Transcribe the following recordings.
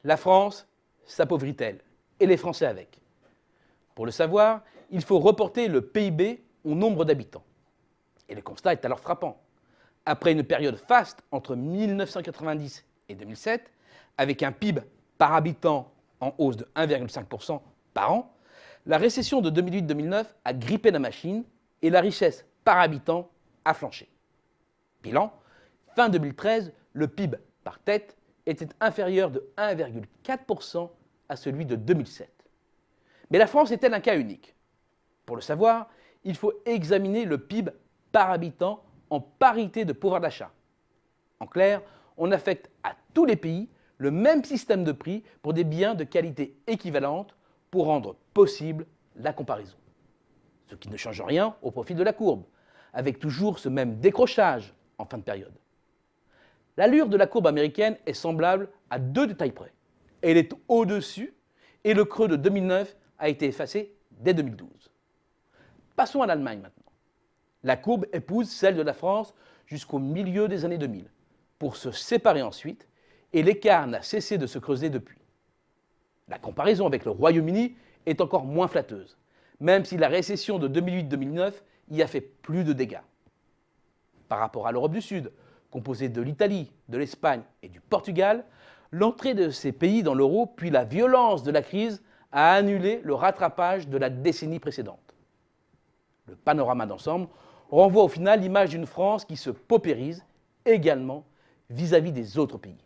La France s'appauvrit-elle? Et les Français avec? Pour le savoir, il faut reporter le PIB au nombre d'habitants. Et le constat est alors frappant. Après une période faste entre 1990 et 2007, avec un PIB par habitant en hausse de 1,5% par an, la récession de 2008-2009 a grippé la machine et la richesse par habitant a flanché. Bilan, fin 2013, le PIB par tête était inférieur de 1,4% à celui de 2007. Mais la France est-elle un cas unique? Pour le savoir, il faut examiner le PIB par habitant en parité de pouvoir d'achat. En clair, on affecte à tous les pays le même système de prix pour des biens de qualité équivalente pour rendre possible la comparaison. Ce qui ne change rien au profil de la courbe, avec toujours ce même décrochage en fin de période. L'allure de la courbe américaine est semblable à deux détails près. Elle est au-dessus et le creux de 2009 a été effacé dès 2012. Passons à l'Allemagne maintenant. La courbe épouse celle de la France jusqu'au milieu des années 2000, pour se séparer ensuite, et l'écart n'a cessé de se creuser depuis. La comparaison avec le Royaume-Uni est encore moins flatteuse, même si la récession de 2008-2009 y a fait plus de dégâts. Par rapport à l'Europe du Sud, composée de l'Italie, de l'Espagne et du Portugal, l'entrée de ces pays dans l'euro puis la violence de la crise a annulé le rattrapage de la décennie précédente. Le panorama d'ensemble renvoie au final l'image d'une France qui se paupérise également vis-à-vis des autres pays.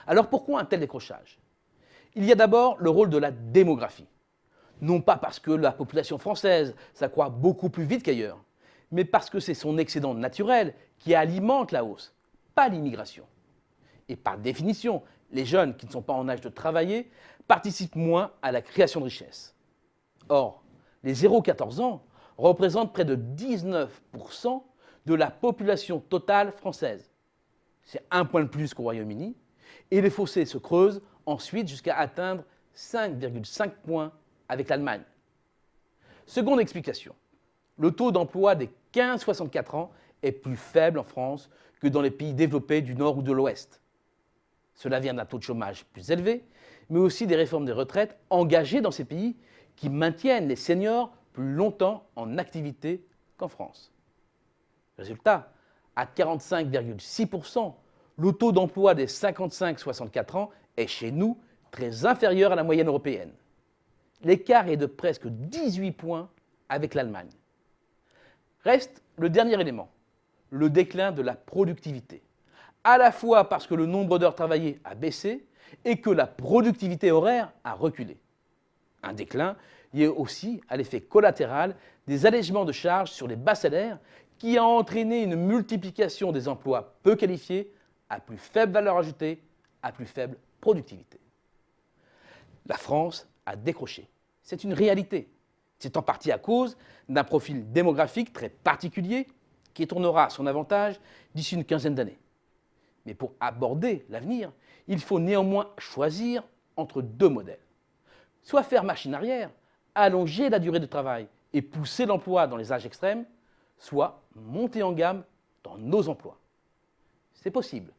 Alors pourquoi un tel décrochage? Il y a d'abord le rôle de la démographie. Non pas parce que la population française s'accroît beaucoup plus vite qu'ailleurs, mais parce que c'est son excédent naturel qui alimente la hausse, pas l'immigration. Et par définition, les jeunes qui ne sont pas en âge de travailler participent moins à la création de richesses. Or, les 0-14 ans représentent près de 19% de la population totale française. C'est un point de plus qu'au Royaume-Uni, et les fossés se creusent ensuite jusqu'à atteindre 5,5 points avec l'Allemagne. Seconde explication, le taux d'emploi des 15-64 ans est plus faible en France que dans les pays développés du Nord ou de l'Ouest. Cela vient d'un taux de chômage plus élevé, mais aussi des réformes des retraites engagées dans ces pays qui maintiennent les seniors plus longtemps en activité qu'en France. Résultat, à 45,6%, le taux d'emploi des 55-64 ans est chez nous très inférieur à la moyenne européenne. L'écart est de presque 18 points avec l'Allemagne. Reste le dernier élément, le déclin de la productivité, à la fois parce que le nombre d'heures travaillées a baissé et que la productivité horaire a reculé. Un déclin lié aussi à l'effet collatéral des allègements de charges sur les bas salaires qui a entraîné une multiplication des emplois peu qualifiés à plus faible valeur ajoutée, à plus faible productivité. La France a décroché. C'est une réalité. C'est en partie à cause d'un profil démographique très particulier qui tournera à son avantage d'ici une quinzaine d'années. Mais pour aborder l'avenir, il faut néanmoins choisir entre deux modèles. Soit faire machine arrière, allonger la durée de travail et pousser l'emploi dans les âges extrêmes, soit monter en gamme dans nos emplois. C'est possible.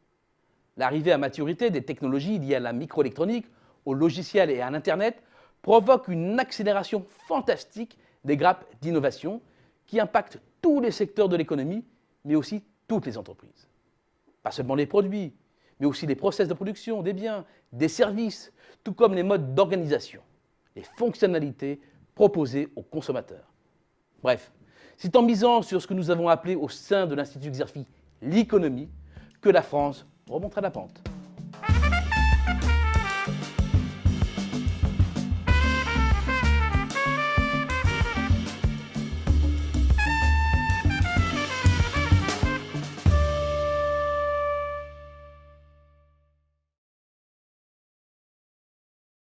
L'arrivée à maturité des technologies liées à la microélectronique, au logiciel et à l'Internet provoque une accélération fantastique des grappes d'innovation qui impactent tous les secteurs de l'économie, mais aussi toutes les entreprises. Pas seulement les produits, mais aussi les process de production, des biens, des services, tout comme les modes d'organisation, les fonctionnalités proposées aux consommateurs. Bref, c'est en misant sur ce que nous avons appelé au sein de l'Institut Xerfi l'économie que la France remontera la pente.